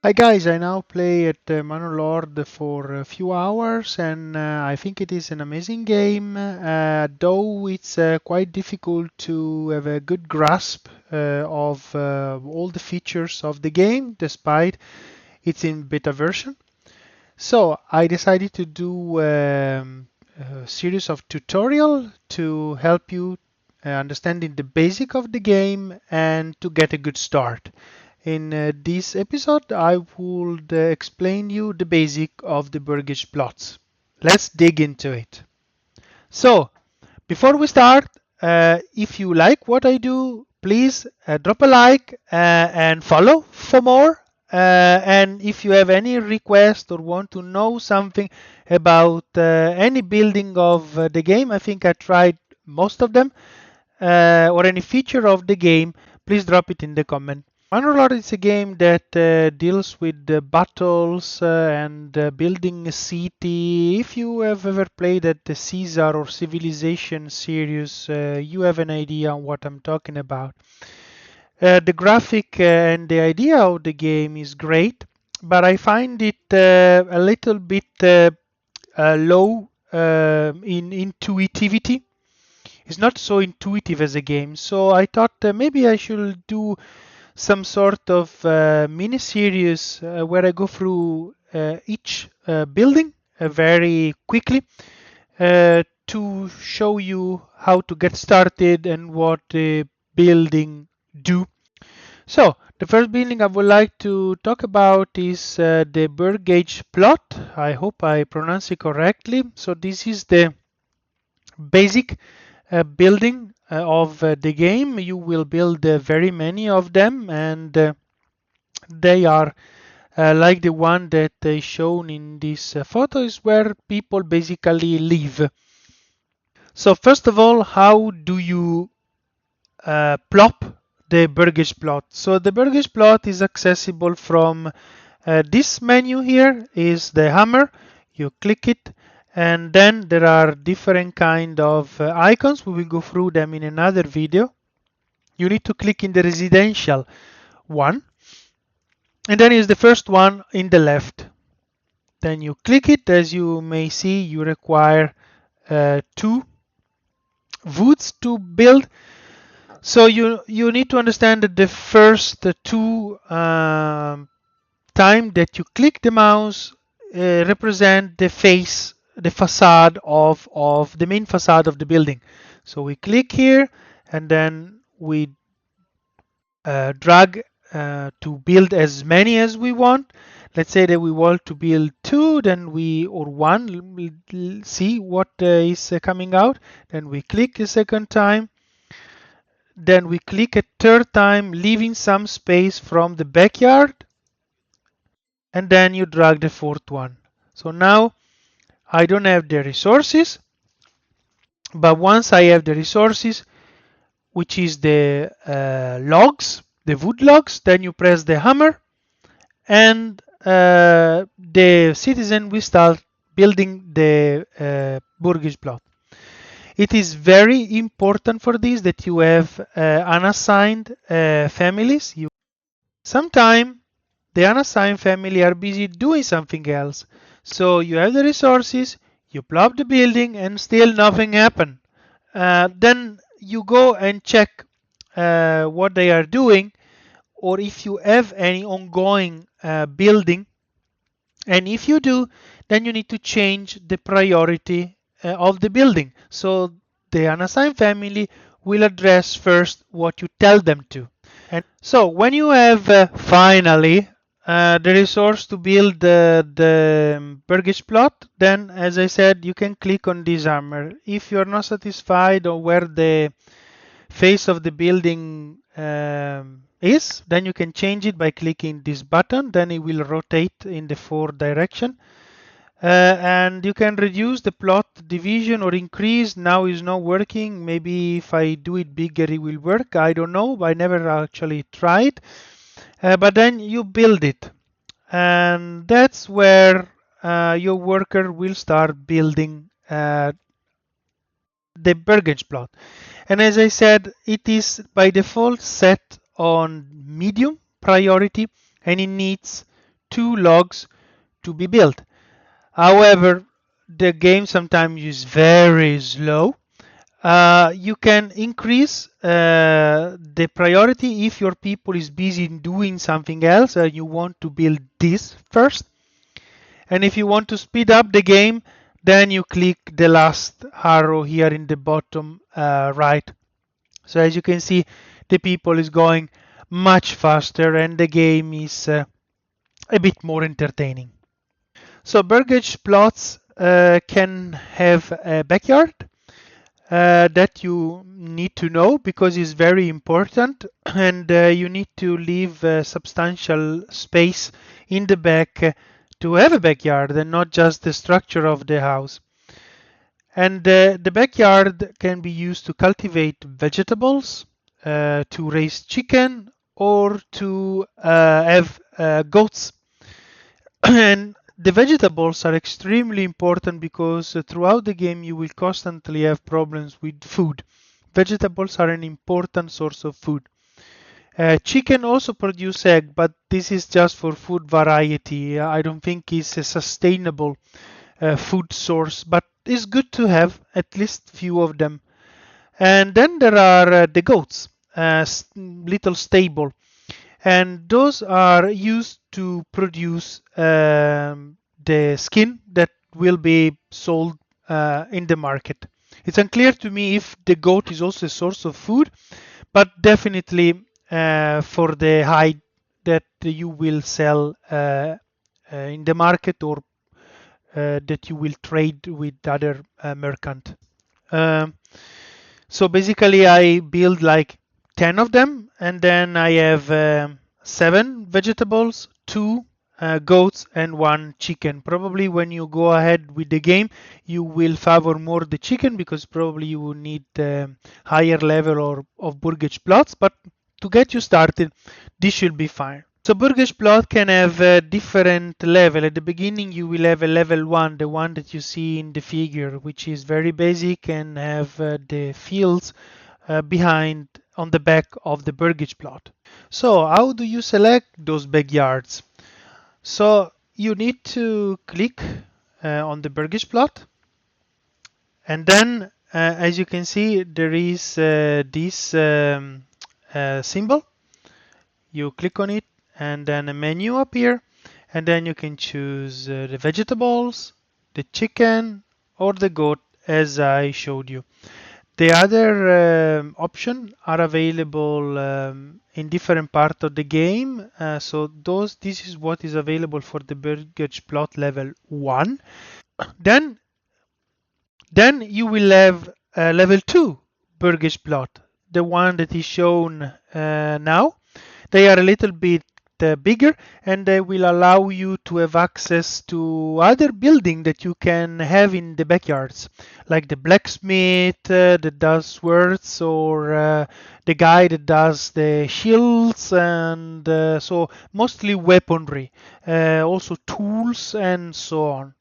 Hi guys, I now play at Manor Lord for a few hours and I think it is an amazing game, though it's quite difficult to have a good grasp of all the features of the game despite it's in beta version. So I decided to do a series of tutorial to help you understanding the basic of the game and to get a good start. In this episode, I would explain you the basic of the Burgage plots. Let's dig into it. So, before we start, if you like what I do, please drop a like and follow for more. And if you have any request or want to know something about any building of the game, I think I tried most of them, or any feature of the game, please drop it in the comment. Manor Lords is a game that deals with battles and building a city. If you have ever played at the Caesar or Civilization series, you have an idea on what I'm talking about. The graphic and the idea of the game is great, but I find it a little bit low in intuitivity. It's not so intuitive as a game, so I thought maybe I should do some sort of mini series where I go through each building very quickly to show you how to get started and what the building do. So the first building I would like to talk about is the Burgage Plot. I hope I pronounce it correctly. So this is the basic building of the game. You will build very many of them, and they are like the one that is shown in this photo is where people basically live. So first of all, how do you plop the Burgage plot? So the Burgage plot is accessible from this menu here is the hammer. You click it and then there are different kind of icons. We will go through them in another video. You need to click in the residential one, and then is the first one in the left. Then you click it. As you may see, you require two woods to build. So you need to understand that the first two time that you click the mouse represent the face, the facade of the main facade of the building. So we click here and then we drag to build as many as we want. Let's say that we want to build two, then we, or one, we'll see what is coming out. Then we click a second time. Then we click a third time, leaving some space from the backyard. And then you drag the fourth one. So now I don't have the resources, but once I have the resources, which is the logs, the wood logs, then you press the hammer and the citizen will start building the Burgage plot. It is very important for this that you have unassigned families. Sometimes the unassigned family are busy doing something else. So you have the resources, you plop the building and still nothing happened. Then you go and check what they are doing, or if you have any ongoing building. And if you do, then you need to change the priority of the building. So the unassigned family will address first what you tell them to. And so when you have finally the resource to build the Burgage plot, then as I said, you can click on this hammer. If you're not satisfied or where the face of the building is, then you can change it by clicking this button. Then it will rotate in the four direction. And you can reduce the plot division or increase. Now is not working. Maybe if I do it bigger it will work. I don't know. I never actually tried. But then you build it, and that's where your worker will start building the Burgage plot. And as I said, it is by default set on medium priority, and it needs 2 logs to be built. However, the game sometimes is very slow. You can increase the priority if your people is busy doing something else and you want to build this first. And if you want to speed up the game, then you click the last arrow here in the bottom right. So as you can see, the people is going much faster and the game is a bit more entertaining. So Burgage plots can have a backyard that you need to know because it's very important, and you need to leave substantial space in the back to have a backyard and not just the structure of the house. And the backyard can be used to cultivate vegetables, to raise chicken, or to have goats. And the vegetables are extremely important because throughout the game you will constantly have problems with food. Vegetables are an important source of food. Chicken also produce egg, but this is just for food variety. I don't think it's a sustainable food source, but it's good to have at least few of them. And then there are the goats, little stable, and those are used to produce the skin that will be sold in the market. It's unclear to me if the goat is also a source of food, but definitely for the hide that you will sell in the market, or that you will trade with other merchant. Um, so basically, I build like 10 of them, and then I have 7 vegetables, 2 goats, and 1 chicken. Probably when you go ahead with the game, you will favor more the chicken because probably you will need higher level or of Burgage plots. But to get you started, this should be fine. So Burgage plot can have a different level. At the beginning you will have a level 1, the one that you see in the figure, which is very basic and have the fields behind on the back of the Burgage plot. So how do you select those backyards? So you need to click on the Burgage plot, and then as you can see there is this symbol. You click on it and then a menu appear, and then you can choose the vegetables, the chicken, or the goat as I showed you. The other options are available in different parts of the game. So this is what is available for the Burgage plot level 1. Then you will have level 2 Burgage plot, the one that is shown now. They are a little bit bigger, and they will allow you to have access to other building that you can have in the backyards, like the blacksmith that does swords, or the guy that does the shields, and so mostly weaponry, also tools and so on.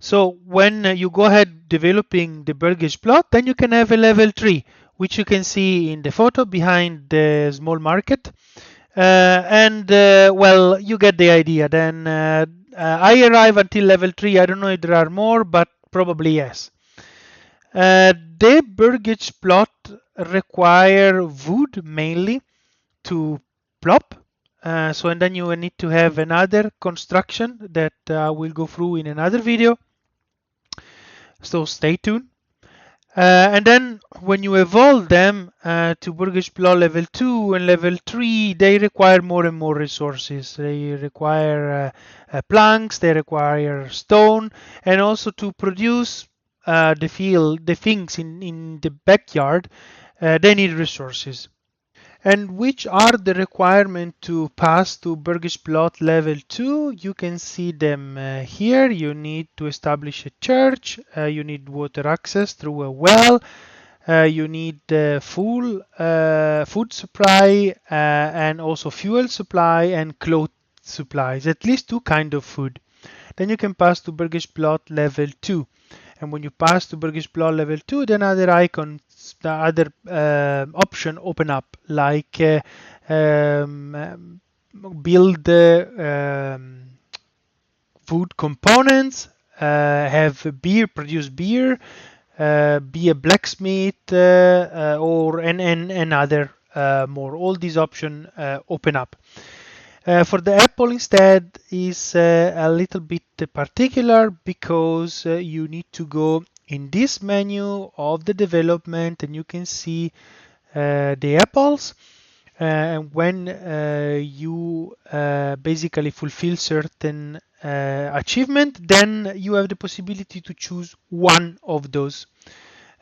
So when you go ahead developing the Burgage plot, then you can have a level 3, which you can see in the photo behind the small market. Well, you get the idea. Then I arrive until level 3. I don't know if there are more, but probably yes. The Burgage plot require wood mainly to plop. And then you need to have another construction that I will go through in another video. So stay tuned. And then when you evolve them to Burgage plot level 2 and level 3, they require more and more resources. They require planks, they require stone, and also to produce the things in the backyard, they need resources. And which are the requirements to pass to Burgage plot level 2? You can see them here. You need to establish a church, you need water access through a well, you need full food supply, and also fuel supply and cloth supplies, at least 2 kind of food. Then you can pass to Burgage plot level 2. And when you pass to Burgage plot level 2, then other icons, the other option open up, like build food components, have beer, produce beer, be a blacksmith, or and other more. All these options open up. For the Apple instead is a little bit particular because you need to go in this menu of the development and you can see the apples. And when you basically fulfill certain achievement, then you have the possibility to choose one of those.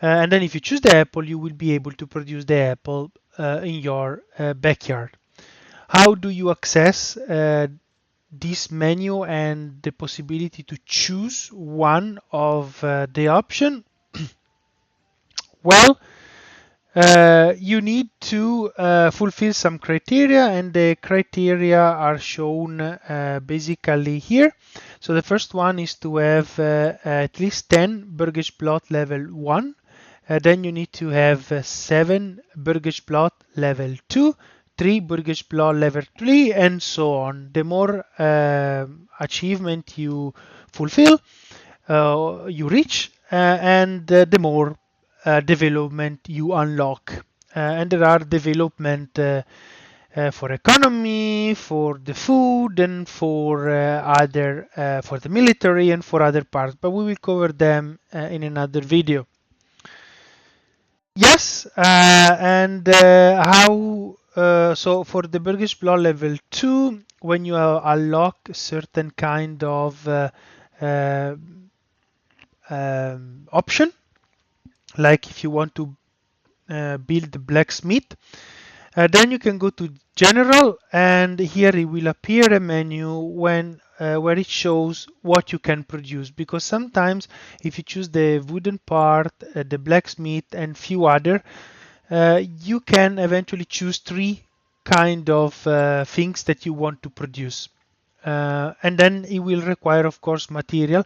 And then if you choose the apple, you will be able to produce the apple in your backyard. How do you access this menu and the possibility to choose one of the option? Well, you need to fulfill some criteria, and the criteria are shown basically here. So the first one is to have at least 10 Burgage Plot level 1. Then you need to have 7 Burgage Plot level 2, 3 Burgage Plot level 3, and so on. The more achievement you fulfill, you reach, and the more development you unlock. And there are development for economy, for the food, and for other for the military and for other parts. But we will cover them in another video. Yes, and how? So for the Burgage Plot level 2, when you unlock certain kind of uh, option, like if you want to build the blacksmith, then you can go to general, and here it will appear a menu when where it shows what you can produce, because sometimes if you choose the wooden part, the blacksmith and few other, you can eventually choose three kind of things that you want to produce, and then it will require of course material,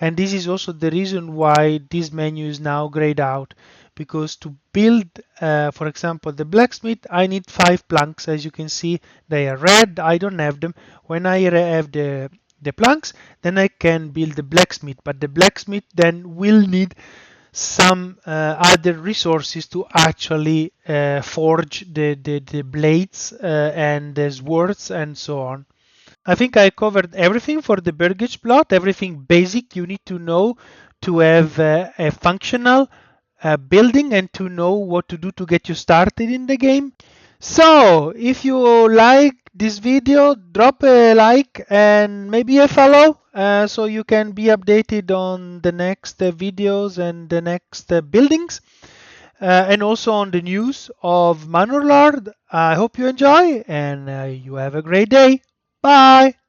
and this is also the reason why this menu is now grayed out, because to build for example the blacksmith, I need 5 planks. As you can see, they are red. I don't have them. When I have the planks, then I can build the blacksmith, but the blacksmith then will need some other resources to actually forge the blades and the swords and so on. I think I covered everything for the Burgage plot, everything basic you need to know to have a functional building and to know what to do to get you started in the game. So, if you like this video, drop a like and maybe a follow so you can be updated on the next videos and the next buildings, and also on the news of Manor Lord. I hope you enjoy and you have a great day. Bye!